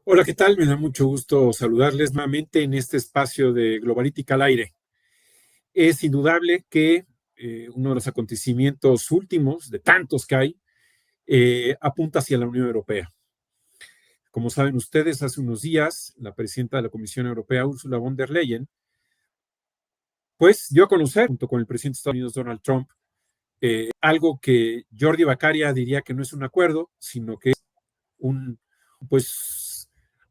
Hola, ¿qué tal? Me da mucho gusto saludarles nuevamente en este espacio de Globalítica al aire. Es indudable que uno de los acontecimientos últimos, de tantos que hay, apunta hacia la Unión Europea. Como saben ustedes, hace unos días la presidenta de la Comisión Europea, Ursula von der Leyen, pues dio a conocer, junto con el presidente de Estados Unidos, Donald Trump, algo que Jordi Bakaria diría que no es un acuerdo, sino que es un, pues,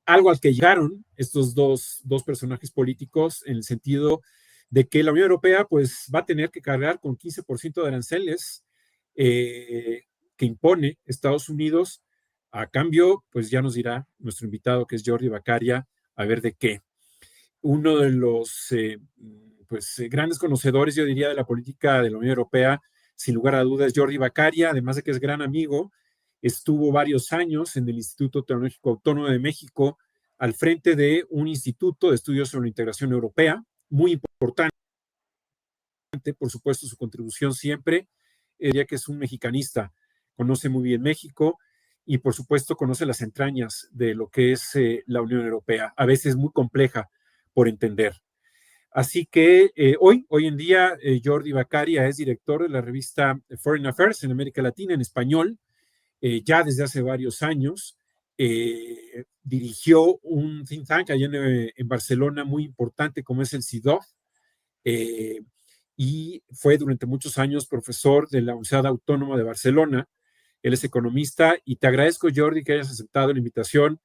algo al que llegaron estos dos personajes políticos en el sentido de que la Unión Europea pues va a tener que cargar con 15% de aranceles que impone Estados Unidos. A cambio, pues ya nos dirá nuestro invitado, que es Jordi Bakaria, a ver de qué. Uno de los grandes conocedores, yo diría, de la política de la Unión Europea, sin lugar a dudas, Jordi Bakaria, además de que es gran amigo, estuvo varios años en el Instituto Tecnológico Autónomo de México al frente de un instituto de estudios sobre la integración europea, muy importante, por supuesto, su contribución siempre, ya que es un mexicanista, conoce muy bien México y, por supuesto, conoce las entrañas de lo que es la Unión Europea, a veces muy compleja por entender. Así que hoy en día, Jordi Bakaria es director de la revista Foreign Affairs en América Latina en español, ya desde hace varios años. Dirigió un think tank allá en Barcelona muy importante como es el CIDOF, eh, y fue durante muchos años profesor de la Universidad Autónoma de Barcelona. Él es economista y te agradezco, Jordi, que hayas aceptado la invitación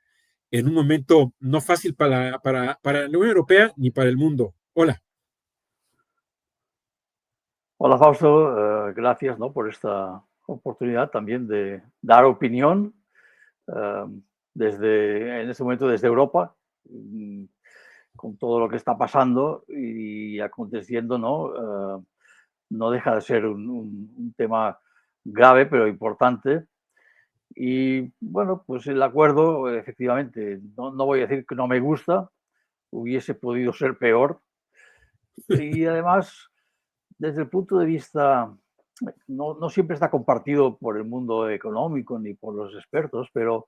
en un momento no fácil para la Unión Europea ni para el mundo. Hola. Hola Fausto, gracias, ¿no?, por esta oportunidad también de dar opinión en este momento desde Europa, con todo lo que está pasando y aconteciendo, ¿no? No deja de ser un tema grave pero importante. Y bueno, pues el acuerdo, efectivamente, no voy a decir que no me gusta, hubiese podido ser peor. Y además, desde el punto de vista, no siempre está compartido por el mundo económico ni por los expertos, pero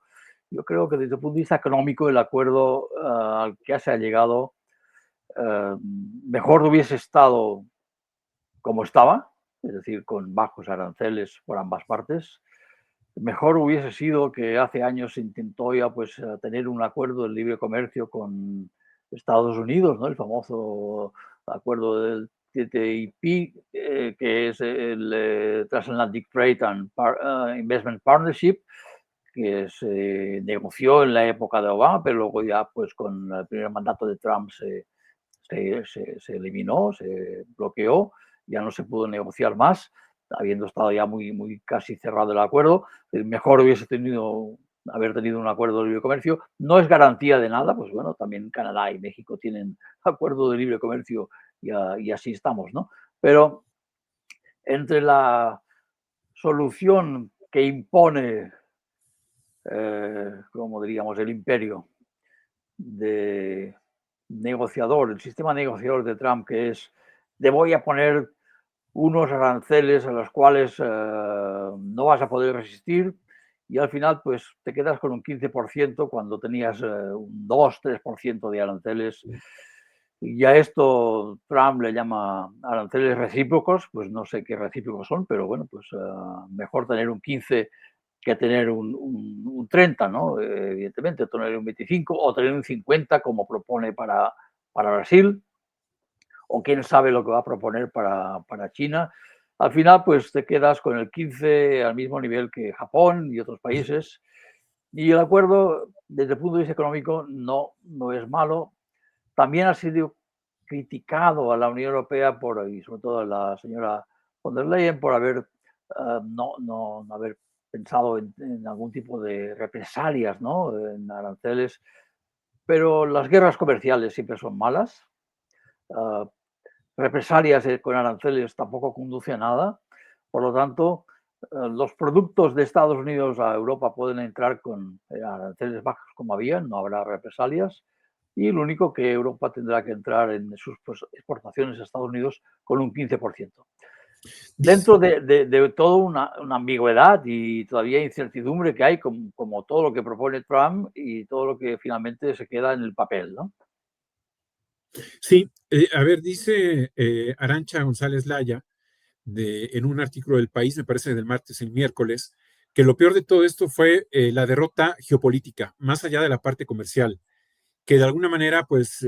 yo creo que desde el punto de vista económico el acuerdo al que se ha llegado mejor hubiese estado como estaba, es decir, con bajos aranceles por ambas partes. Mejor hubiese sido que hace años se intentó ya pues tener un acuerdo de libre comercio con Estados Unidos, ¿no? El famoso acuerdo del TTIP, que es el Transatlantic Trade and Investment Partnership, que se negoció en la época de Obama, pero luego ya pues con el primer mandato de Trump se eliminó, se bloqueó, ya no se pudo negociar más, habiendo estado ya muy casi cerrado el acuerdo. Mejor hubiese haber tenido un acuerdo de libre comercio. No es garantía de nada, pues bueno, también Canadá y México tienen acuerdo de libre comercio y así estamos, ¿no? Pero entre la solución que impone, como diríamos, el imperio de negociador, el sistema negociador de Trump, que es: te voy a poner unos aranceles a los cuales no vas a poder resistir, y al final pues te quedas con un 15% cuando tenías un 2-3% de aranceles. Y a esto Trump le llama aranceles recíprocos, pues no sé qué recíprocos son, pero bueno, pues mejor tener un 15 que tener un 30, ¿no? Evidentemente, tener un 25 o tener un 50 como propone para Brasil, o quién sabe lo que va a proponer para China. Al final, pues te quedas con el 15 al mismo nivel que Japón y otros países. Y el acuerdo, desde el punto de vista económico, no es malo. También ha sido criticado a la Unión Europea y sobre todo a la señora von der Leyen por no haber pensado en algún tipo de represalias, ¿no?, en aranceles. Pero las guerras comerciales siempre son malas. Uh, Represalias con aranceles tampoco conduce a nada. Por lo tanto, los productos de Estados Unidos a Europa pueden entrar con aranceles bajos como había, no habrá represalias. Y lo único que Europa tendrá que entrar en sus exportaciones a Estados Unidos con un 15%. Dentro de toda una ambigüedad y todavía incertidumbre que hay, como todo lo que propone Trump y todo lo que finalmente se queda en el papel, ¿no? Sí, a ver, dice Arantxa González Laya en un artículo del País, me parece del martes, el miércoles, que lo peor de todo esto fue la derrota geopolítica, más allá de la parte comercial, que de alguna manera pues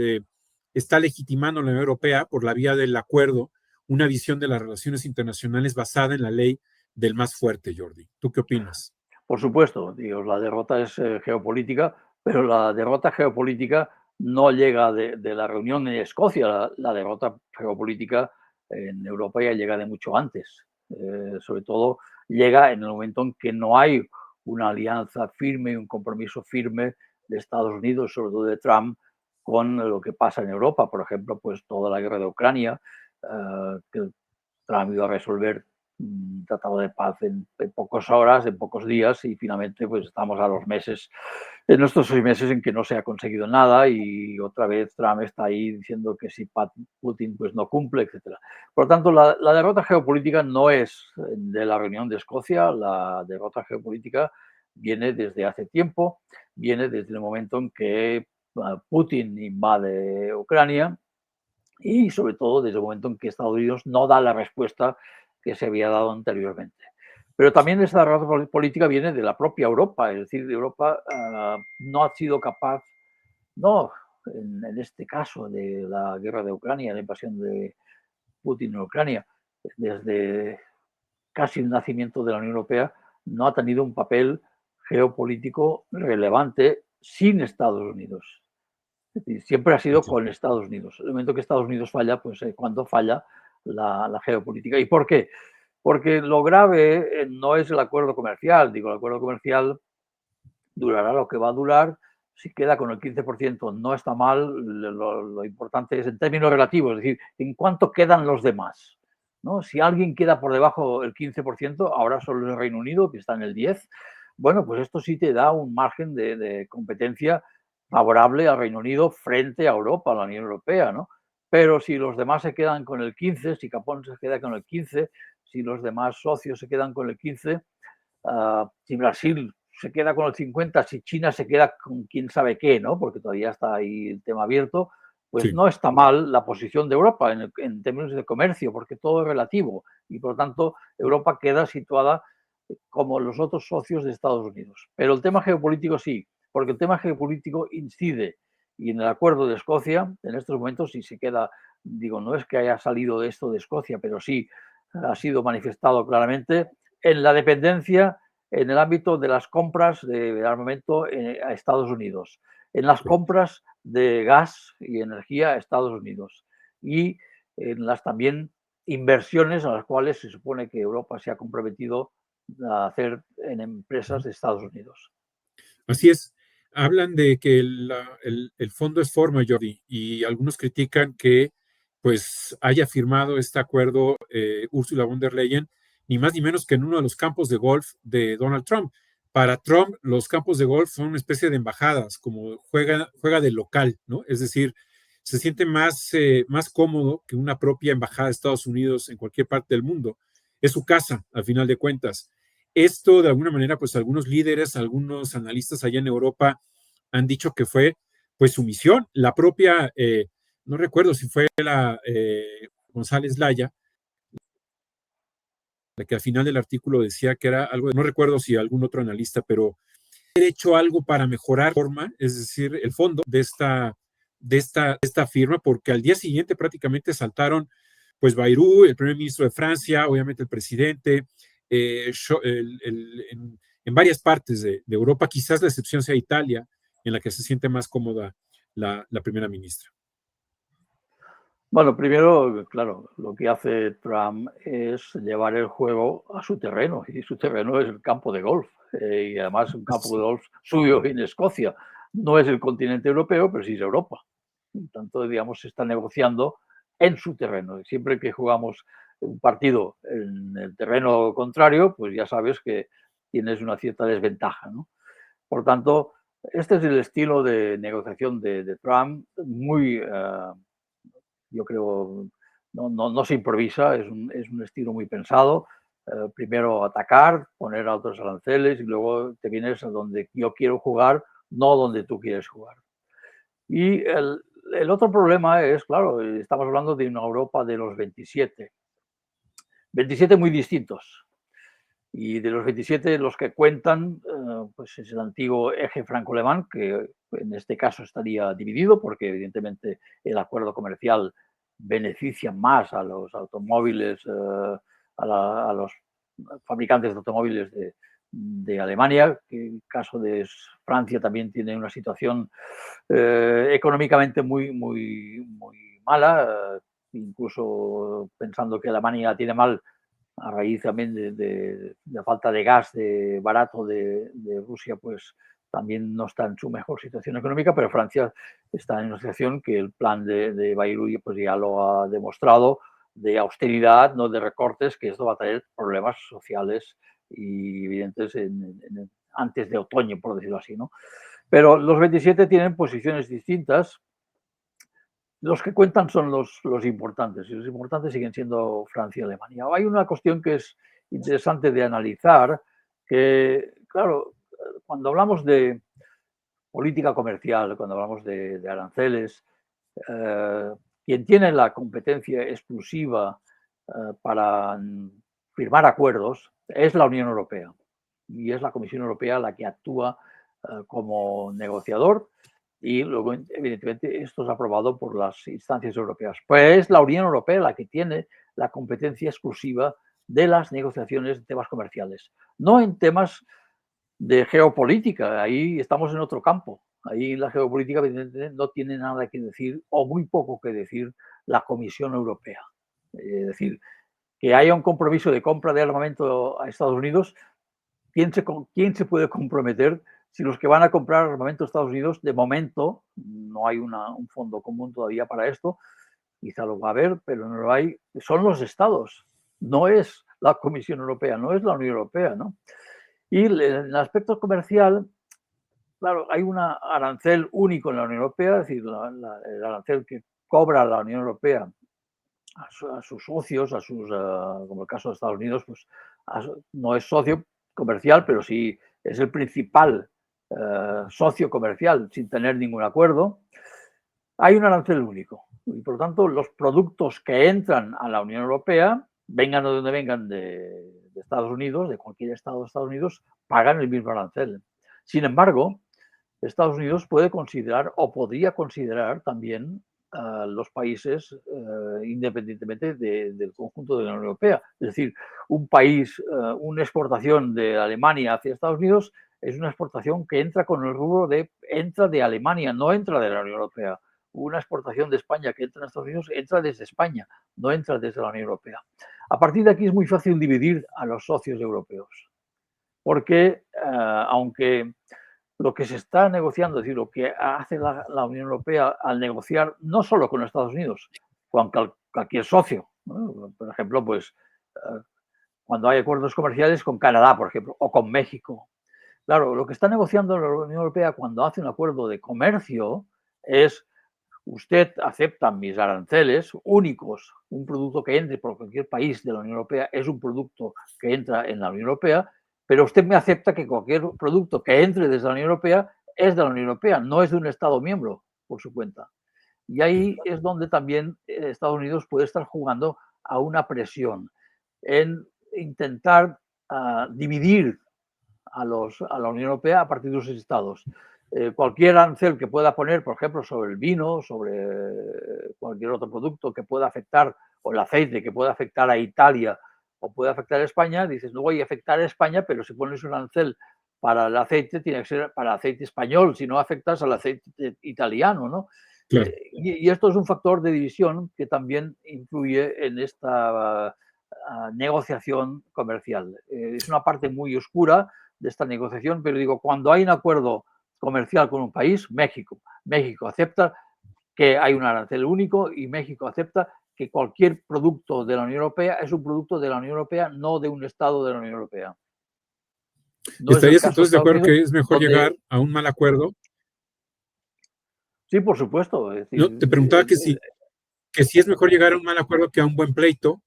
está legitimando la Unión Europea por la vía del acuerdo, una visión de las relaciones internacionales basada en la ley del más fuerte, Jordi. ¿Tú qué opinas? Por supuesto, digo, la derrota es geopolítica, pero la derrota geopolítica no llega de la reunión en Escocia. La derrota geopolítica en Europa ya llega de mucho antes. Sobre todo llega en el momento en que no hay una alianza firme, un compromiso firme de Estados Unidos, sobre todo de Trump, con lo que pasa en Europa. Por ejemplo, pues toda la guerra de Ucrania, que Trump iba a resolver un tratado de paz en pocas horas, en pocos días, y finalmente pues estamos a los meses, en estos 6 meses en que no se ha conseguido nada y otra vez Trump está ahí diciendo que si Putin pues no cumple, etcétera. Por lo tanto, la derrota geopolítica no es de la reunión de Escocia, la derrota geopolítica viene desde hace tiempo, viene desde el momento en que Putin invade Ucrania y sobre todo desde el momento en que Estados Unidos no da la respuesta que se había dado anteriormente. Pero también esta derrota política viene de la propia Europa, es decir, Europa no ha sido capaz, no en este caso de la guerra de Ucrania, la invasión de Putin en Ucrania, desde casi el nacimiento de la Unión Europea, no ha tenido un papel geopolítico relevante sin Estados Unidos. Es decir, siempre ha sido con Estados Unidos. El momento que Estados Unidos falla, pues cuando falla la geopolítica. ¿Y por qué? Porque lo grave no es el acuerdo comercial. Digo, el acuerdo comercial durará lo que va a durar. Si queda con el 15% no está mal. Lo importante es en términos relativos, es decir, en cuánto quedan los demás. ¿No? Si alguien queda por debajo del 15%, ahora solo el Reino Unido, que está en el 10%, bueno, pues esto sí te da un margen de competencia favorable al Reino Unido frente a Europa, a la Unión Europea, ¿no? Pero si los demás se quedan con el 15, si Japón se queda con el 15, si los demás socios se quedan con el 15, si Brasil se queda con el 50, si China se queda con quién sabe qué, ¿no? Porque todavía está ahí el tema abierto, pues Sí. no está mal la posición de Europa en términos de comercio, porque todo es relativo y por lo tanto Europa queda situada como los otros socios de Estados Unidos. Pero el tema geopolítico sí, porque el tema geopolítico incide y en el acuerdo de Escocia, en estos momentos, si se queda, digo, no es que haya salido de esto de Escocia, pero sí ha sido manifestado claramente en la dependencia en el ámbito de las compras de armamento a Estados Unidos, en las compras de gas y energía a Estados Unidos y en las también inversiones a las cuales se supone que Europa se ha comprometido a hacer en empresas de Estados Unidos. Así es. Hablan de que el fondo es forma, Jordi, y algunos critican que pues haya firmado este acuerdo Ursula von der Leyen, ni más ni menos que en uno de los campos de golf de Donald Trump. Para Trump, los campos de golf son una especie de embajadas, como juega de local, ¿no? Es decir, se siente más cómodo que una propia embajada de Estados Unidos en cualquier parte del mundo. Es su casa, al final de cuentas. Esto, de alguna manera, pues algunos líderes, algunos analistas allá en Europa han dicho que fue, pues, su misión. La propia, no recuerdo si fue la González Laya, la que al final del artículo decía que era algo, no recuerdo si algún otro analista, pero haber hecho algo para mejorar la forma, es decir, el fondo de esta firma, porque al día siguiente prácticamente saltaron, pues, Bayrou, el primer ministro de Francia, obviamente el presidente, en varias partes de Europa, quizás la excepción sea Italia, en la que se siente más cómoda la primera ministra. Bueno, primero, claro, lo que hace Trump es llevar el juego a su terreno, y su terreno es el campo de golf, y además un campo de golf suyo en Escocia. No es el continente europeo, pero sí es Europa. Por tanto, digamos, se está negociando en su terreno. Siempre que jugamos un partido en el terreno contrario, pues ya sabes que tienes una cierta desventaja, ¿no? Por tanto, este es el estilo de negociación de Trump, muy yo creo, no se improvisa, es un estilo muy pensado. Primero atacar, poner altos aranceles y luego te vienes a donde yo quiero jugar, no donde tú quieres jugar. Y el otro problema es, claro, estamos hablando de una Europa de los 27. 27 muy distintos. Y de los 27, los que cuentan, pues es el antiguo eje franco-alemán, que en este caso estaría dividido, porque evidentemente el acuerdo comercial beneficia más a los automóviles, a los fabricantes de automóviles de Alemania, que en el caso de Francia también tiene una situación económicamente muy mala, incluso pensando que Alemania tiene mal a raíz también de la falta de gas barato de Rusia, pues también no está en su mejor situación económica, pero Francia está en una situación que el plan de Bayrou pues ya lo ha demostrado, de austeridad, no de recortes, que esto va a traer problemas sociales y evidentes antes de otoño, por decirlo así, ¿no? Pero los 27 tienen posiciones distintas. Los que cuentan son los importantes, y los importantes siguen siendo Francia y Alemania. Hay una cuestión que es interesante de analizar, que, claro, cuando hablamos de política comercial, cuando hablamos de aranceles, quien tiene la competencia exclusiva para firmar acuerdos es la Unión Europea. Y es la Comisión Europea la que actúa como negociador y luego, evidentemente, esto es aprobado por las instancias europeas. Pues es la Unión Europea la que tiene la competencia exclusiva de las negociaciones de temas comerciales, no en temas de geopolítica, ahí estamos en otro campo. Ahí la geopolítica evidentemente no tiene nada que decir o muy poco que decir la Comisión Europea. Es decir, que haya un compromiso de compra de armamento a Estados Unidos, ¿quién se puede comprometer si los que van a comprar armamento a Estados Unidos, de momento, no hay un fondo común todavía para esto, quizá lo va a haber, pero no lo hay, son los estados, no es la Comisión Europea, no es la Unión Europea, ¿no? Y en el aspecto comercial, claro, hay un arancel único en la Unión Europea, es decir, el arancel que cobra la Unión Europea a sus socios, como el caso de Estados Unidos, pues no es socio comercial, pero sí es el principal socio comercial sin tener ningún acuerdo. Hay un arancel único y, por lo tanto, los productos que entran a la Unión Europea, vengan de donde vengan de Estados Unidos, de cualquier estado de Estados Unidos, pagan el mismo arancel. Sin embargo, Estados Unidos puede considerar o podría considerar también los países independientemente del conjunto de la Unión Europea. Es decir, un país, una exportación de Alemania hacia Estados Unidos es una exportación que entra con el rubro entra de Alemania, no entra de la Unión Europea. Una exportación de España que entra en Estados Unidos entra desde España, no entra desde la Unión Europea. A partir de aquí es muy fácil dividir a los socios europeos, porque aunque lo que se está negociando, es decir, lo que hace la Unión Europea al negociar no solo con Estados Unidos, con cualquier socio, ¿no? Por ejemplo, pues cuando hay acuerdos comerciales con Canadá, por ejemplo, o con México. Claro, lo que está negociando la Unión Europea cuando hace un acuerdo de comercio es: usted acepta mis aranceles únicos, un producto que entre por cualquier país de la Unión Europea es un producto que entra en la Unión Europea, pero usted me acepta que cualquier producto que entre desde la Unión Europea es de la Unión Europea, no es de un Estado miembro por su cuenta. Y ahí es donde también Estados Unidos puede estar jugando a una presión en intentar dividir a la Unión Europea a partir de sus estados. Cualquier arancel que pueda poner, por ejemplo, sobre el vino, sobre cualquier otro producto que pueda afectar, o el aceite que pueda afectar a Italia o puede afectar a España, dices, no voy a afectar a España, pero si pones un arancel para el aceite, tiene que ser para el aceite español, si no afectas al aceite italiano, ¿no? Claro. Y esto es un factor de división que también influye en esta negociación comercial. Es una parte muy oscura de esta negociación, pero digo, cuando hay un acuerdo comercial con un país, México acepta que hay un arancel único y México acepta que cualquier producto de la Unión Europea es un producto de la Unión Europea, no de un Estado de la Unión Europea. No es el ¿Estarías caso de entonces de Estados acuerdo Unidos, que es mejor llegar donde... a un mal acuerdo? Sí, por supuesto. Es No, decir, te preguntaba que si que sí es mejor llegar a un mal acuerdo que a un buen pleito,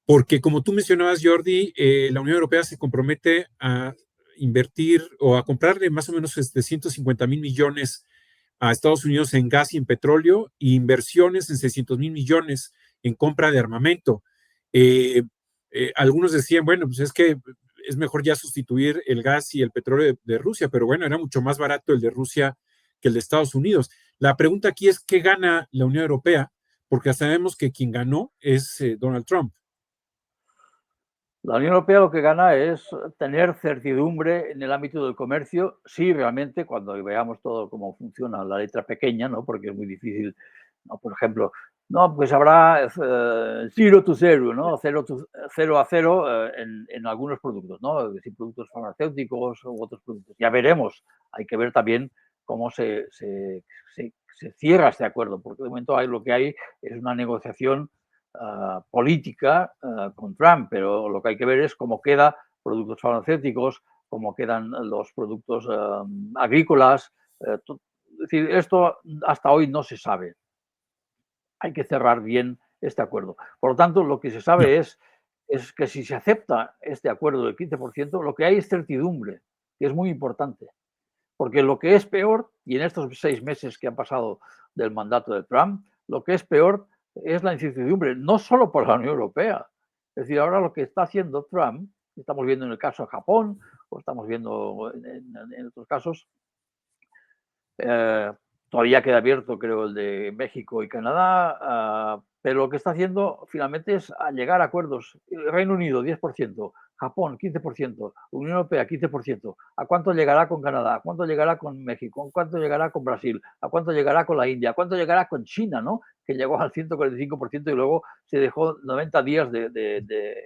porque como tú mencionabas, Jordi, la Unión Europea se compromete a invertir o a comprarle más o menos 150 mil millones a Estados Unidos en gas y en petróleo, e inversiones en 600 mil millones en compra de armamento. Eh, Algunos decían, bueno, pues es que es mejor ya sustituir el gas y el petróleo de Rusia, pero bueno, era mucho más barato el de Rusia que el de Estados Unidos. La pregunta aquí es, ¿qué gana la Unión Europea? Porque sabemos que quien ganó es Donald Trump. La Unión Europea lo que gana es tener certidumbre en el ámbito del comercio, sí, realmente, cuando veamos todo cómo funciona la letra pequeña, ¿no? Porque es muy difícil, ¿no? Por ejemplo, no, pues habrá zero to zero, ¿no? Cero a cero en algunos productos, ¿no? Es decir, productos farmacéuticos u otros productos. Ya veremos, hay que ver también cómo se cierra este acuerdo, porque de momento lo que hay es una negociación política con Trump, pero lo que hay que ver es cómo quedan productos farmacéuticos, cómo quedan los productos agrícolas. Es decir, esto hasta hoy no se sabe. Hay que cerrar bien este acuerdo. Por lo tanto, lo que se Ya. sabe es que si se acepta este acuerdo del 15%, lo que hay es certidumbre, que es muy importante. Porque lo que es peor, y en estos 6 meses que han pasado del mandato de Trump, lo que es peor es la incertidumbre, no solo por la Unión Europea. Es decir, ahora lo que está haciendo Trump, estamos viendo en el caso de Japón, o estamos viendo en otros casos, eh, todavía queda abierto, creo, el de México y Canadá, pero lo que está haciendo finalmente es llegar a acuerdos. Reino Unido, 10%, Japón, 15%, Unión Europea, 15%. ¿A cuánto llegará con Canadá? ¿A cuánto llegará con México? ¿A cuánto llegará con Brasil? ¿A cuánto llegará con la India? ¿A cuánto llegará con China, ¿no? Que llegó al 145% y luego se dejó 90 días de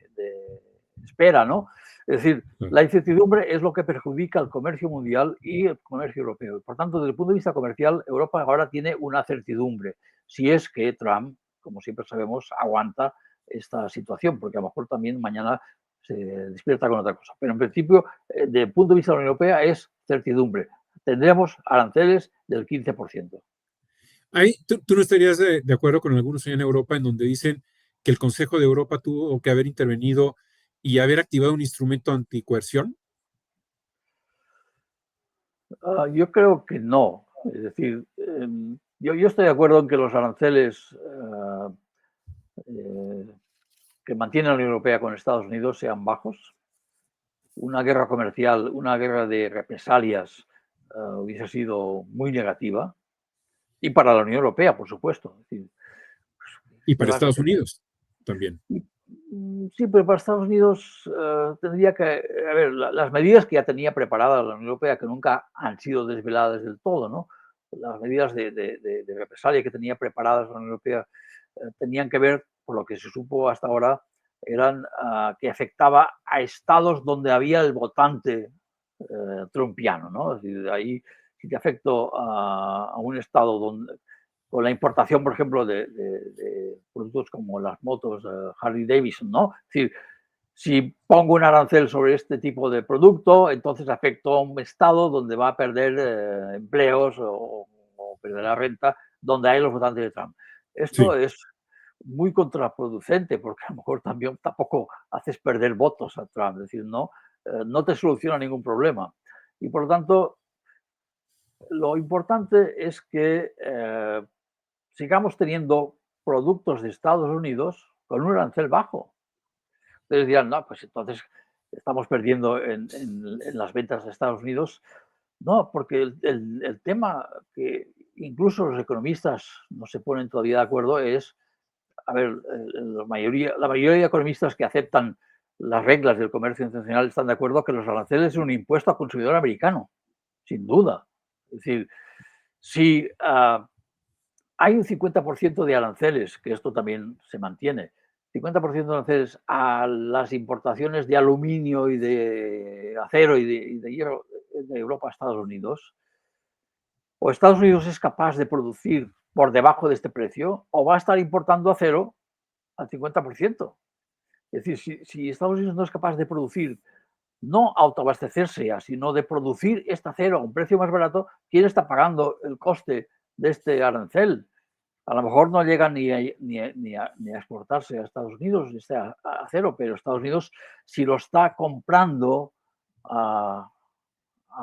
espera, ¿no? Es decir, la incertidumbre es lo que perjudica al comercio mundial y el comercio europeo. Por tanto, desde el punto de vista comercial, Europa ahora tiene una certidumbre, si es que Trump, como siempre sabemos, aguanta esta situación, porque a lo mejor también mañana se despierta con otra cosa. Pero en principio, desde el punto de vista de la Unión Europea, es certidumbre. Tendremos aranceles del 15%. Ahí, ¿tú no estarías de acuerdo con algunos en Europa en donde dicen que el Consejo de Europa tuvo que haber intervenido y haber activado un instrumento anticoerción? Yo creo que no. Es decir, yo estoy de acuerdo en que los aranceles eh, que mantiene la Unión Europea con Estados Unidos sean bajos. Una guerra comercial, una guerra de represalias hubiese sido muy negativa. Y para la Unión Europea, por supuesto. Es decir, Y para guerras Estados Unidos también. sí, pero para Estados Unidos tendría que, a ver, las medidas que ya tenía preparadas la Unión Europea, que nunca han sido desveladas del todo, ¿no? Las medidas de represalia que tenía preparadas la Unión Europea tenían que ver, por lo que se supo hasta ahora, eran que afectaba a estados donde había el votante trumpiano, ¿no? Es decir, ahí si te afecto a un estado donde, con la importación, por ejemplo, de productos como las motos Harley Davidson, ¿no? Es decir, si pongo un arancel sobre este tipo de producto, entonces afecto a un estado donde va a perder empleos o perderá renta, donde hay los votantes de Trump. Esto Sí. es muy contraproducente porque a lo mejor también tampoco haces perder votos a Trump, es decir, no te soluciona ningún problema. Y por lo tanto, lo importante es que sigamos teniendo productos de Estados Unidos con un arancel bajo. Ustedes dirán, no, pues entonces estamos perdiendo en las ventas de Estados Unidos. No, porque el tema que incluso los economistas no se ponen todavía de acuerdo es, a ver, la mayoría de economistas que aceptan las reglas del comercio internacional están de acuerdo que los aranceles son un impuesto al consumidor americano, sin duda. Es decir, si hay un 50% de aranceles, que esto también se mantiene, 50% de aranceles a las importaciones de aluminio y de acero y de hierro de Europa a Estados Unidos, o Estados Unidos es capaz de producir por debajo de este precio, o va a estar importando acero al 50%. Es decir, si Estados Unidos no es capaz de producir, no autoabastecerse, sino de producir este acero a un precio más barato, ¿quién está pagando el coste de este arancel? A lo mejor no llega ni a exportarse a Estados Unidos, este acero, pero Estados Unidos, si lo está comprando a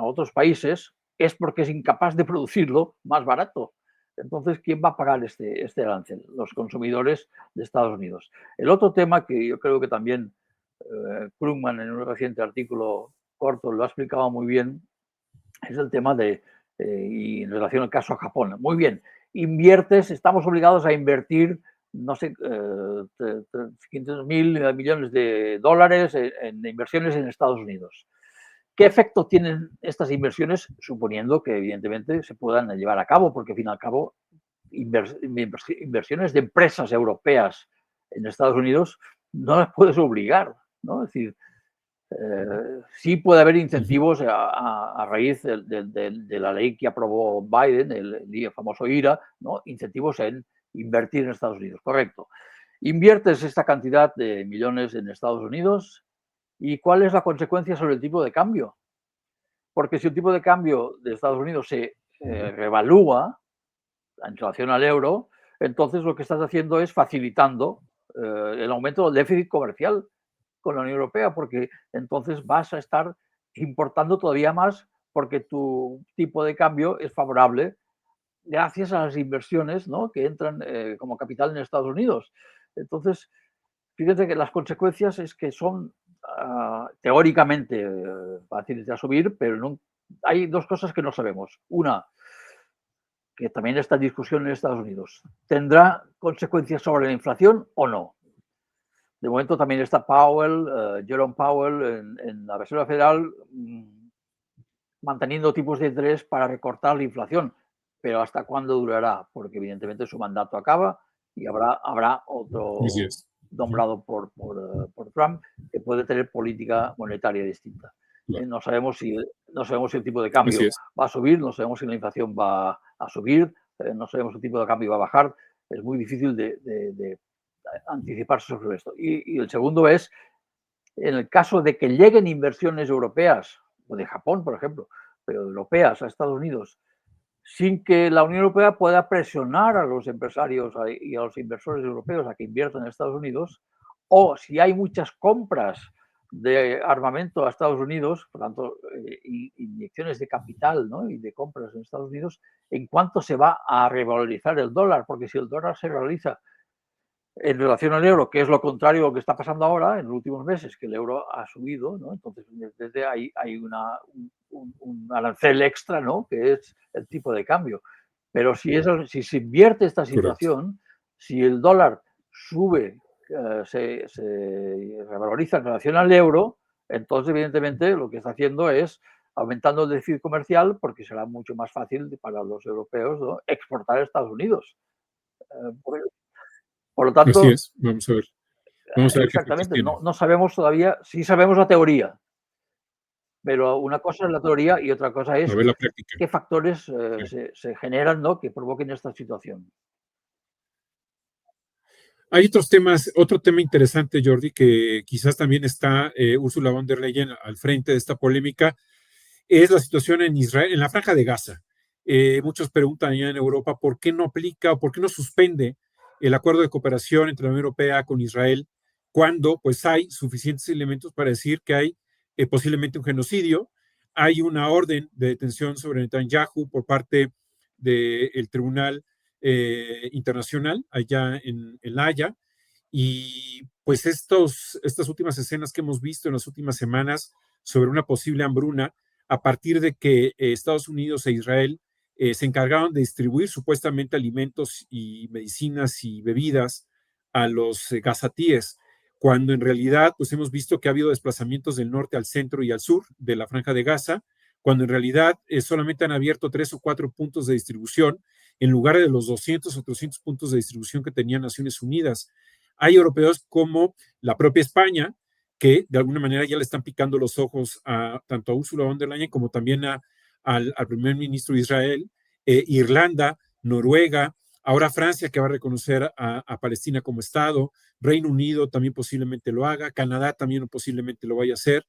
otros países, es porque es incapaz de producirlo más barato. Entonces, ¿quién va a pagar este arancel? Los consumidores de Estados Unidos. El otro tema que yo creo que también Krugman en un reciente artículo corto lo ha explicado muy bien, es el tema y en relación al caso a Japón. Muy bien, estamos obligados a invertir, no sé, 500.000 millones de dólares en inversiones en Estados Unidos. ¿Qué efecto tienen estas inversiones, suponiendo que evidentemente se puedan llevar a cabo? Porque al fin y al cabo, inversiones de empresas europeas en Estados Unidos no las puedes obligar, ¿no? Es decir, sí puede haber incentivos a raíz de la ley que aprobó Biden, el famoso IRA, ¿no? Incentivos en invertir en Estados Unidos, correcto. Inviertes esta cantidad de millones en Estados Unidos y ¿cuál es la consecuencia sobre el tipo de cambio? Porque si el tipo de cambio de Estados Unidos se revalúa en relación al euro, entonces lo que estás haciendo es facilitando el aumento del déficit comercial con la Unión Europea, porque entonces vas a estar importando todavía más porque tu tipo de cambio es favorable gracias a las inversiones, ¿no?, que entran como capital en Estados Unidos. Entonces, fíjate que las consecuencias es que son teóricamente fáciles de asumir, pero no, hay dos cosas que no sabemos. Una, que también está en discusión en Estados Unidos. ¿Tendrá consecuencias sobre la inflación o no? De momento también está Jerome Powell en la Reserva Federal manteniendo tipos de interés para recortar la inflación. Pero ¿hasta cuándo durará? Porque evidentemente su mandato acaba y habrá otro nombrado por Trump que puede tener política monetaria distinta. No sabemos si el tipo de cambio va a subir, no sabemos si la inflación va a subir, no sabemos si el tipo de cambio va a bajar. Es muy difícil de anticiparse sobre esto. Y el segundo es, en el caso de que lleguen inversiones europeas, o de Japón, por ejemplo, pero europeas a Estados Unidos, sin que la Unión Europea pueda presionar a los empresarios y a los inversores europeos a que inviertan en Estados Unidos, o si hay muchas compras de armamento a Estados Unidos, por tanto, inyecciones de capital, ¿no?, y de compras en Estados Unidos, ¿en cuánto se va a revalorizar el dólar? Porque si el dólar se valoriza en relación al euro, que es lo contrario a lo que está pasando ahora en los últimos meses, que el euro ha subido, ¿no? Entonces, desde ahí hay un arancel extra, ¿no?, que es el tipo de cambio. Pero si se invierte esta situación, si el dólar sube, se revaloriza en relación al euro, entonces, evidentemente, lo que está haciendo es aumentando el déficit comercial porque será mucho más fácil para los europeos, ¿no?, exportar a Estados Unidos. Por lo tanto, así es, vamos a ver. Vamos a ver qué efectos exactamente, tiene. no sabemos todavía, sí sabemos la teoría, pero una cosa es la teoría y otra cosa A es ver la práctica. qué factores Sí. se generan, ¿no?, que provoquen esta situación. Hay otros temas, otro tema interesante, Jordi, que quizás también está Ursula von der Leyen al frente de esta polémica, es la situación en Israel, en la Franja de Gaza. Muchos preguntan allá en Europa por qué no aplica o por qué no suspende el acuerdo de cooperación entre la Unión Europea con Israel cuando pues hay suficientes elementos para decir que hay posiblemente un genocidio, hay una orden de detención sobre Netanyahu por parte del Tribunal Internacional allá en La Haya, y pues estas últimas escenas que hemos visto en las últimas semanas sobre una posible hambruna a partir de que Estados Unidos e Israel se encargaron de distribuir supuestamente alimentos y medicinas y bebidas a los gazatíes, cuando en realidad pues hemos visto que ha habido desplazamientos del norte al centro y al sur de la Franja de Gaza, cuando en realidad solamente han abierto 3 o 4 puntos de distribución en lugar de los 200 o 300 puntos de distribución que tenían Naciones Unidas. Hay europeos como la propia España, que de alguna manera ya le están picando los ojos tanto a Ursula von der Leyen como también al primer ministro de Israel, Irlanda, Noruega, ahora Francia, que va a reconocer a Palestina como Estado, Reino Unido también posiblemente lo haga, Canadá también posiblemente lo vaya a hacer.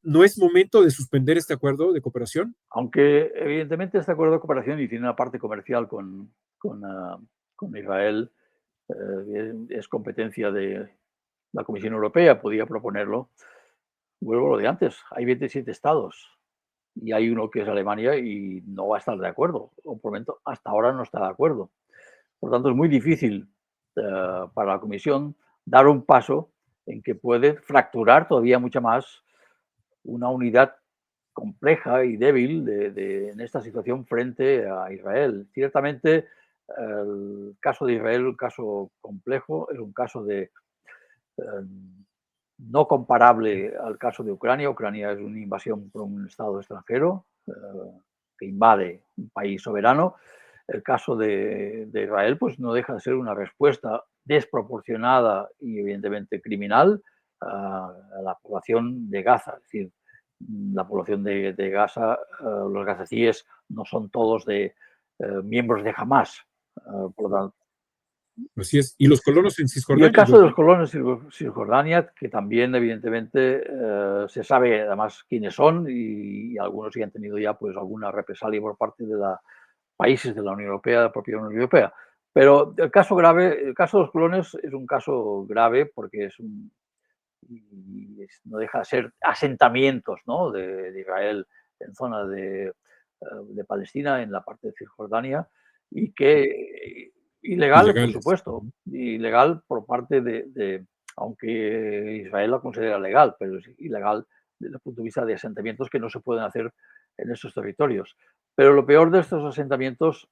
¿No es momento de suspender este acuerdo de cooperación? Aunque evidentemente este acuerdo de cooperación y tiene una parte comercial con con Israel es competencia de la Comisión Europea, podía proponerlo. Vuelvo a lo de antes, hay 27 estados y hay uno que es Alemania y no va a estar de acuerdo, o por lo menos hasta ahora no está de acuerdo. Por tanto, es muy difícil para la Comisión dar un paso en que puede fracturar todavía mucho más una unidad compleja y débil en esta situación frente a Israel. Ciertamente, el caso de Israel es un caso complejo, es un caso eh, no comparable al caso de Ucrania. Ucrania es una invasión por un Estado extranjero que invade un país soberano. El caso de Israel pues no deja de ser una respuesta desproporcionada y evidentemente criminal a la población de Gaza. Es decir, la población de Gaza, los gazasíes no son todos miembros de Hamas. Por lo tanto, Así es. Y los colonos en y el Cisjordania, caso de Jordi. los colonos de Cisjordania, que también evidentemente se sabe además quiénes son y algunos sí han tenido ya pues alguna represalia por parte de los países de la Unión Europea, de la propia Unión Europea. Pero el caso grave, el caso de los colonos es un caso grave porque no deja de ser asentamientos, ¿no?, de Israel en zona de Palestina, en la parte de Cisjordania, y que ilegal, por Ilegales. supuesto, ilegal por parte aunque Israel la considera legal, pero es ilegal desde el punto de vista de asentamientos que no se pueden hacer en esos territorios. Pero lo peor de estos asentamientos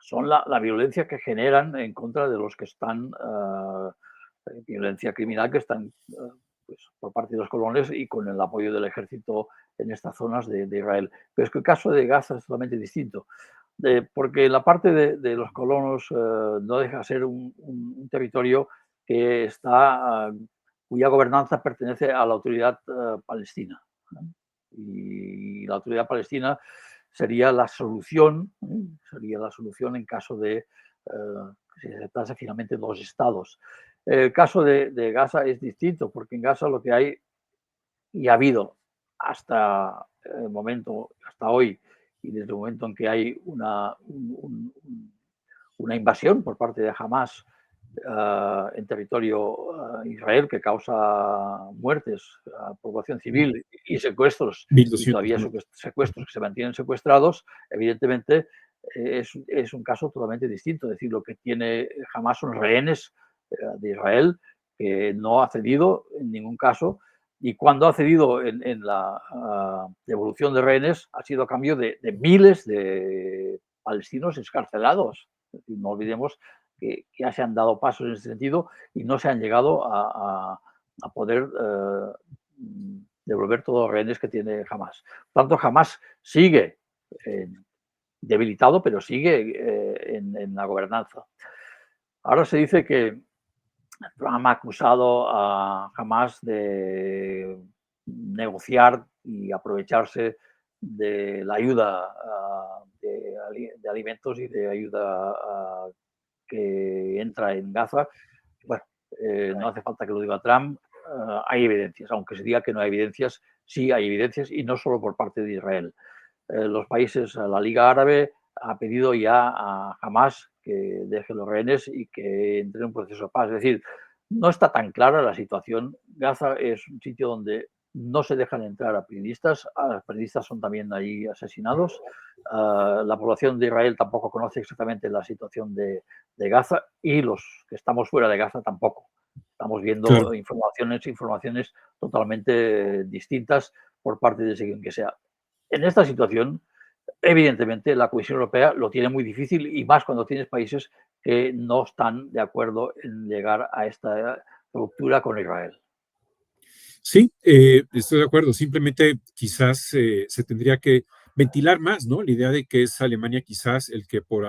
son la violencia que generan en contra de los que están, violencia criminal que están pues, por parte de los colonos y con el apoyo del ejército en estas zonas de Israel. Pero es que el caso de Gaza es totalmente distinto, porque la parte de los colonos no deja de ser un territorio que está, cuya gobernanza pertenece a la autoridad palestina. Y la autoridad palestina sería la solución, en caso de que se aceptase finalmente dos estados. El caso de Gaza es distinto, porque en Gaza lo que hay y ha habido hasta el momento, hasta hoy, y desde el momento en que hay una invasión por parte de Hamas en territorio Israel que causa muertes a población civil y secuestros, y 1.200 todavía muertos. secuestros que se mantienen secuestrados, evidentemente es un caso totalmente distinto. Es decir, lo que tiene Hamas son rehenes de Israel que no ha cedido en ningún caso, y cuando ha cedido en la devolución de rehenes ha sido a cambio de miles de palestinos escarcelados. Es decir, no olvidemos que ya se han dado pasos en ese sentido y no se han llegado a poder devolver todos los rehenes que tiene Hamas. Por tanto, Hamas sigue debilitado, pero sigue en la gobernanza. Ahora se dice que Trump ha acusado a Hamas de negociar y aprovecharse de la ayuda de alimentos y de ayuda que entra en Gaza. Bueno, no hace falta que lo diga Trump, hay evidencias, aunque se diga que no hay evidencias, sí hay evidencias y no solo por parte de Israel. Los países, la Liga Árabe ha pedido ya a Hamas que deje los rehenes y que entre en un proceso de paz. Es decir, no está tan clara la situación. Gaza es un sitio donde no se dejan entrar a periodistas. Los periodistas son también allí asesinados. La población de Israel tampoco conoce exactamente la situación de Gaza y los que estamos fuera de Gaza tampoco. Estamos Claro. viendo informaciones totalmente distintas por parte de según que sea. En esta situación, evidentemente, la Comisión Europea lo tiene muy difícil y más cuando tienes países que no están de acuerdo en llegar a esta ruptura con Israel. Sí, estoy de acuerdo. Simplemente quizás se tendría que ventilar más, ¿no? La idea de que es Alemania quizás el que por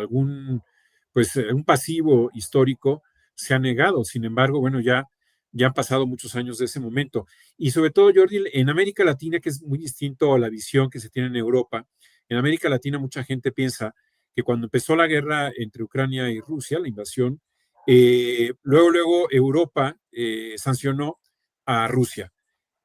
pues, un pasivo histórico se ha negado. Sin embargo, bueno, ya han pasado muchos años de ese momento. Y sobre todo, Jordi, en América Latina, que es muy distinto a la visión que se tiene en Europa, en América Latina mucha gente piensa que cuando empezó la guerra entre Ucrania y Rusia, la invasión, luego Europa sancionó a Rusia,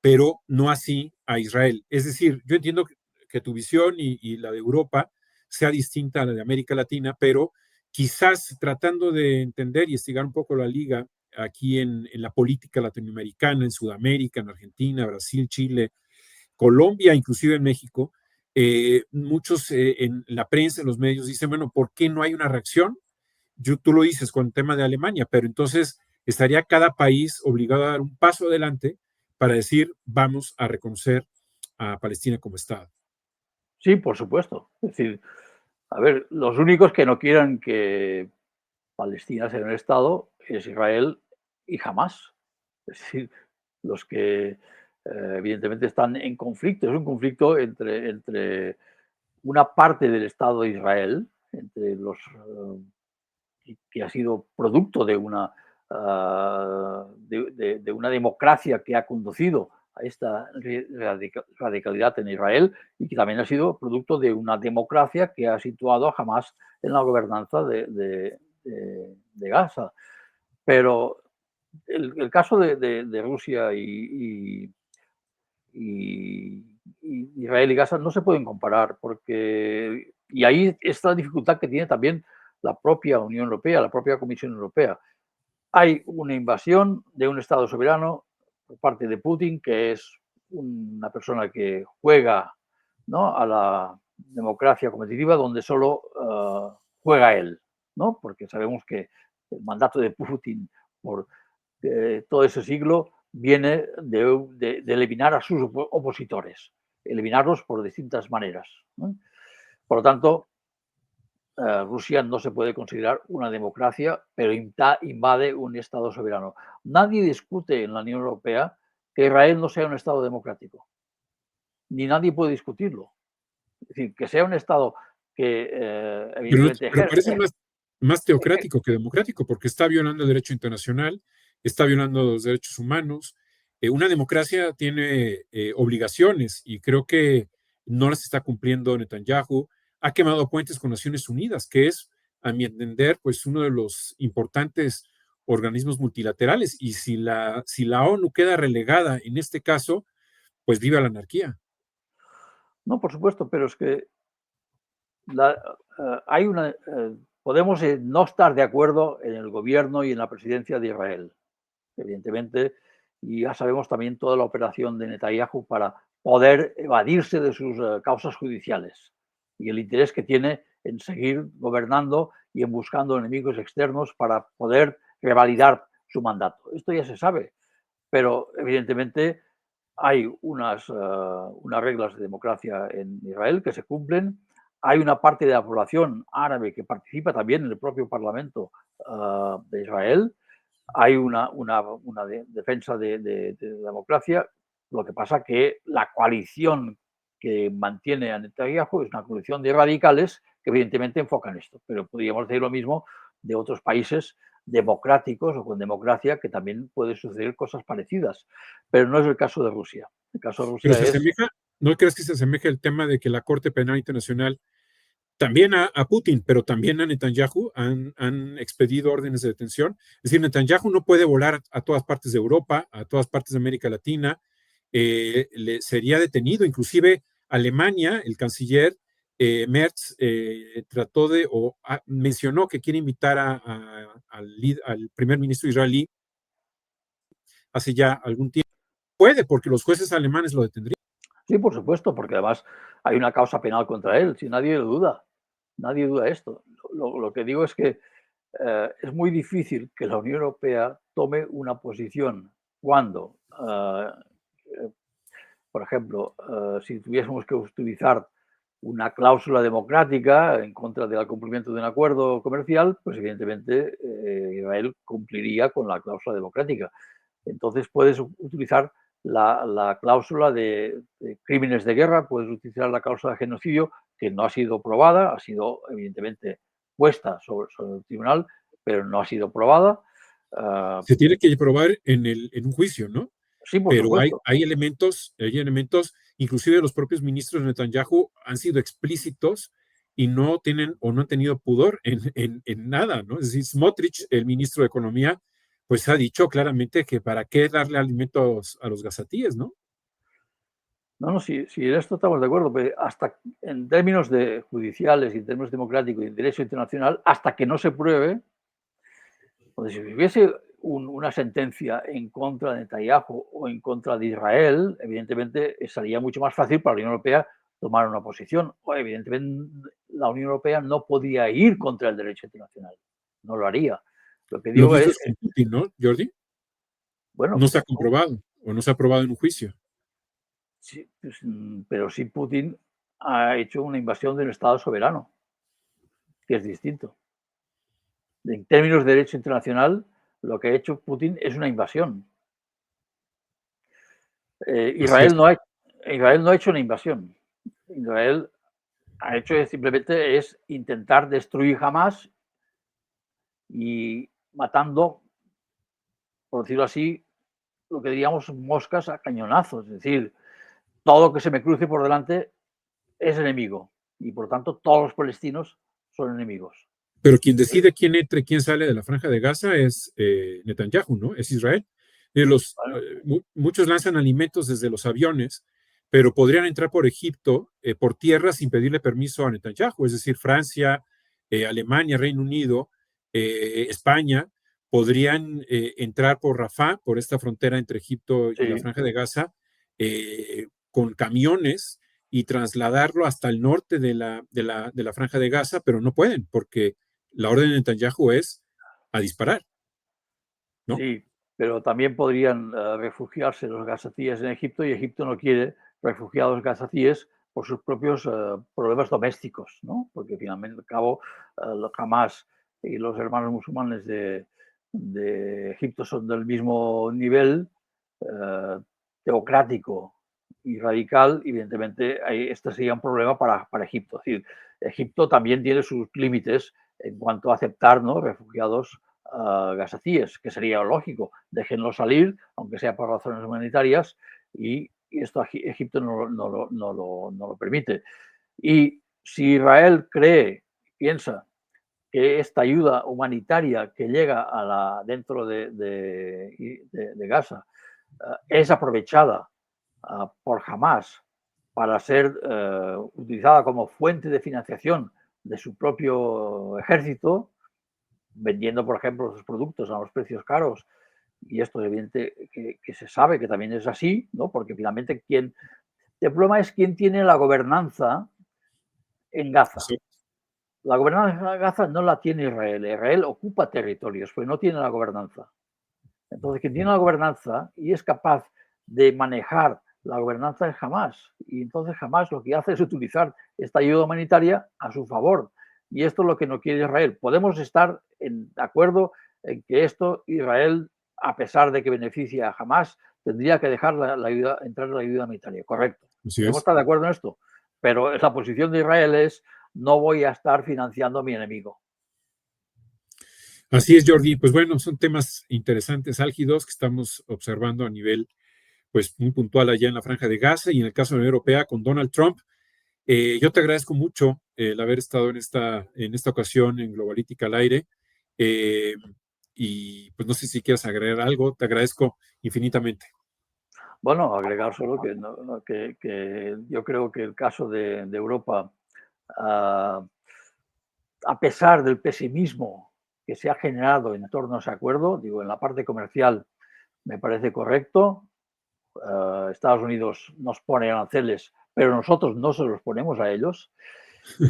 pero no así a Israel. Es decir, yo entiendo que tu visión y la de Europa sea distinta a la de América Latina, pero quizás tratando de entender y estigar un poco la liga aquí en la política latinoamericana, en Sudamérica, en Argentina, Brasil, Chile, Colombia, inclusive en México, muchos en la prensa, en los medios dicen, bueno, ¿por qué no hay una reacción? Tú lo dices con el tema de Alemania, pero entonces estaría cada país obligado a dar un paso adelante para decir, vamos a reconocer a Palestina como Estado. Sí, por supuesto. Es decir, a ver, los únicos que no quieran que Palestina sea un Estado es Israel y Hamás. Es decir, los que evidentemente están en conflicto. Es un conflicto entre una parte del Estado de Israel, entre los que ha sido producto de de una democracia que ha conducido a esta radicalidad en Israel y que también ha sido producto de una democracia que ha situado a Hamas en la gobernanza de Gaza. Pero el caso de Rusia y Israel y Gaza no se pueden comparar porque y ahí está la dificultad que tiene también la propia Unión Europea, la propia Comisión Europea. Hay una invasión de un Estado soberano por parte de Putin, que es una persona que juega, ¿no?, a la democracia competitiva donde solo juega él, ¿no? Porque sabemos que el mandato de Putin por todo ese siglo viene de eliminar a sus opositores, eliminarlos por distintas maneras, ¿no? Por lo tanto, Rusia no se puede considerar una democracia, pero invade un Estado soberano. Nadie discute en la Unión Europea que Israel no sea un Estado democrático, ni nadie puede discutirlo. Es decir, que sea un Estado que evidentemente Pero parece más teocrático que democrático, porque está violando el derecho internacional, está violando los derechos humanos. Una democracia tiene obligaciones y creo que no las está cumpliendo Netanyahu. Ha quemado puentes con Naciones Unidas, que es, a mi entender, pues uno de los importantes organismos multilaterales. Y si la ONU queda relegada en este caso, pues viva la anarquía. no, por supuesto, pero es que la, hay una, podemos no estar de acuerdo en el gobierno y en la presidencia de Israel, evidentemente, y ya sabemos también toda la operación de Netanyahu para poder evadirse de sus causas judiciales y el interés que tiene en seguir gobernando y en buscando enemigos externos para poder revalidar su mandato. Esto ya se sabe, pero evidentemente hay unas reglas de democracia en Israel que se cumplen. Hay una parte de la población árabe que participa también en el propio Parlamento de Israel. Hay una defensa de la democracia. Lo que pasa que la coalición que mantiene a Netanyahu es una coalición de radicales que evidentemente enfocan esto. Pero podríamos decir lo mismo de otros países democráticos o con democracia que también puede suceder cosas parecidas. Pero no es el caso de Rusia. El caso de Pero Rusia se es... asemeja, ¿no crees que se asemeja el tema de que la Corte Penal Internacional también a Putin, pero también a Netanyahu han expedido órdenes de detención? Es decir, Netanyahu no puede volar a todas partes de Europa, a todas partes de América Latina, sería detenido, inclusive Alemania, el canciller Merz trató de, mencionó que quiere invitar al primer ministro israelí hace ya algún tiempo. Puede, porque los jueces alemanes lo detendrían. Sí, por supuesto, porque además hay una causa penal contra él, si nadie lo duda. Nadie duda esto. Lo que digo es que es muy difícil que la Unión Europea tome una posición cuando, por ejemplo, si tuviésemos que utilizar una cláusula democrática en contra del cumplimiento de un acuerdo comercial, pues evidentemente Israel cumpliría con la cláusula democrática. Entonces puedes utilizar la cláusula de crímenes de guerra, puedes utilizar la cláusula de genocidio, que no ha sido probada, ha sido evidentemente puesta sobre el tribunal, pero no ha sido probada. Se tiene que probar en un juicio, ¿no? Sí, por Pero supuesto. hay elementos, inclusive los propios ministros de Netanyahu han sido explícitos y no tienen o no han tenido pudor en nada, ¿no? Es decir, Smotrich, el ministro de Economía, pues ha dicho claramente que para qué darle alimentos a los gazatíes, ¿no? No, no, sí, sí, en esto estamos de acuerdo, pero hasta en términos de judiciales y en términos democráticos y en derecho internacional, hasta que no se pruebe, pues si hubiese una sentencia en contra de Netanyahu o en contra de Israel, evidentemente sería mucho más fácil para la Unión Europea tomar una posición. O evidentemente la Unión Europea no podía ir contra el derecho internacional, no lo haría. Lo que Lo digo mismo es, es con Putin, ¿no, Jordi? bueno, No se ha comprobado o no se ha probado en un juicio. sí, pues, pero sí Putin ha hecho una invasión de un Estado soberano, que es distinto. En términos de derecho internacional, lo que ha hecho Putin es una invasión. Así es. Israel no ha hecho una invasión. Israel ha hecho simplemente es intentar destruir Hamas y matando, por decirlo así, lo que diríamos moscas a cañonazos. Es decir, todo lo que se me cruce por delante es enemigo y por tanto todos los palestinos son enemigos. Pero quien decide quién entra y quién sale de la Franja de Gaza es Netanyahu, ¿no? Es Israel. Bueno, Muchos lanzan alimentos desde los aviones, pero podrían entrar por Egipto, por tierra, sin pedirle permiso a Netanyahu. Es decir, Francia, Alemania, Reino Unido, España, podrían entrar por Rafah, por esta frontera entre Egipto y la sí, Franja de Gaza, con camiones y trasladarlo hasta el norte de la Franja de Gaza, pero no pueden porque la orden de Netanyahu es a disparar, ¿no? sí, pero también podrían refugiarse los gazatíes en Egipto y Egipto no quiere refugiados gazatíes por sus propios problemas domésticos, ¿no? Porque finalmente, al cabo, los Hamas y los hermanos musulmanes de Egipto son del mismo nivel teocrático y radical, evidentemente este sería un problema para Egipto. Es decir, Egipto también tiene sus límites en cuanto a aceptar, ¿no?, refugiados gazatíes, que sería lógico, déjenlos salir, aunque sea por razones humanitarias, y esto Egipto no lo permite. Y si Israel piensa que esta ayuda humanitaria que llega dentro de Gaza es aprovechada por Hamas para ser utilizada como fuente de financiación de su propio ejército, vendiendo, por ejemplo, sus productos a los precios caros, y esto es evidente que se sabe que también es así, ¿no? Porque finalmente el problema es quién tiene la gobernanza en Gaza. Eso, La gobernanza de Gaza no la tiene Israel. Israel ocupa territorios, pero no tiene la gobernanza. Entonces, quien tiene la gobernanza y es capaz de manejar la gobernanza es Hamas. Y entonces Hamas lo que hace es utilizar esta ayuda humanitaria a su favor. Y esto es lo que no quiere Israel. Podemos estar de acuerdo en que esto Israel, a pesar de que beneficia a Hamas, tendría que dejar entrar la ayuda humanitaria. Correcto. así Podemos es. estar de acuerdo en esto. Pero la posición de Israel es no voy a estar financiando a mi enemigo. Así es, Jordi. Pues bueno, son temas interesantes, álgidos, que estamos observando a nivel, pues, muy puntual allá en la Franja de Gaza y en el caso de la Unión Europea con Donald Trump. Yo te agradezco mucho el haber estado en esta ocasión en Globalítica al aire. Eh, y pues no sé si quieres agregar algo, te agradezco infinitamente. Bueno, agregar solo que, que yo creo que el caso de Europa, ah, a pesar del pesimismo que se ha generado en torno a ese acuerdo, digo, en la parte comercial me parece correcto. Estados Unidos nos pone aranceles, pero nosotros no se los ponemos a ellos.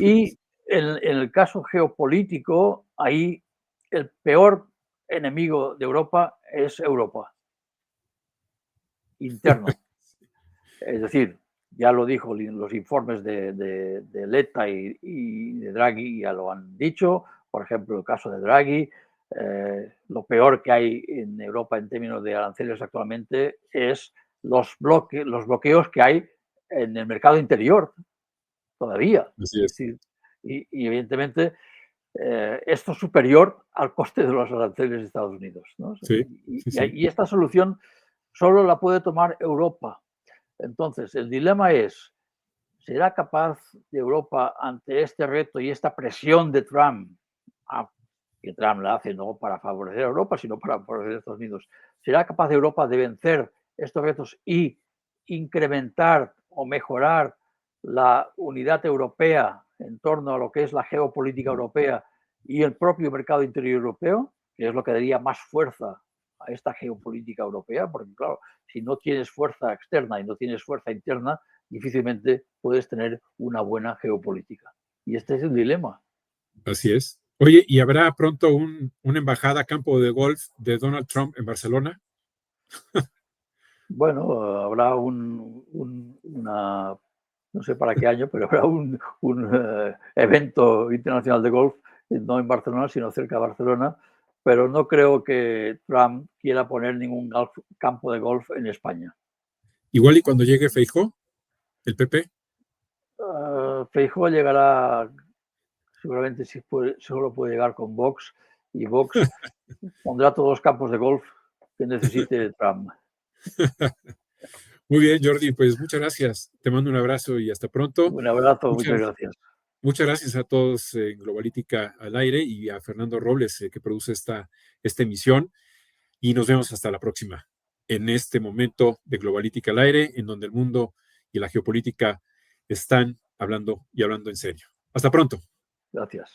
Y en el caso geopolítico, ahí el peor enemigo de Europa es Europa, interno. Es decir, ya lo dijo los informes de Letta y de Draghi, ya lo han dicho. Por ejemplo, el caso de Draghi, lo peor que hay en Europa en términos de aranceles actualmente es los bloqueos que hay en el mercado interior todavía. Así Es es. decir, y evidentemente esto es superior al coste de los aranceles de Estados Unidos, ¿no? Sí, sí, sí. Y esta solución solo la puede tomar Europa. Entonces, el dilema es, ¿será capaz de Europa ante este reto y esta presión de Trump, que Trump la hace no para favorecer a Europa, sino para favorecer a Estados Unidos? ¿Será capaz de Europa de vencer estos retos y incrementar o mejorar la unidad europea en torno a lo que es la geopolítica europea y el propio mercado interior europeo, que es lo que daría más fuerza a esta geopolítica europea, porque claro, si no tienes fuerza externa y no tienes fuerza interna, difícilmente puedes tener una buena geopolítica. Y este es el dilema. Así es. Oye, ¿y habrá pronto una embajada a campo de golf de Donald Trump en Barcelona? Bueno, habrá una, no sé para qué año, pero habrá un evento internacional de golf, no en Barcelona, sino cerca de Barcelona, pero no creo que Trump quiera poner ningún campo de golf en España. Igual y cuando llegue Feijóo, el PP. Feijóo llegará, seguramente si puede, solo puede llegar con Vox, y Vox pondrá todos los campos de golf que necesite Trump. Muy bien, Jordi, pues muchas gracias. Te mando un abrazo y hasta pronto. Un abrazo, muchas Muchas, gracias. muchas gracias a todos en Globalítica al aire y a Fernando Robles, que produce esta emisión. Y nos vemos hasta la próxima. En este momento de Globalítica al aire, en donde el mundo y la geopolítica están hablando y hablando en serio. Hasta pronto. Gracias.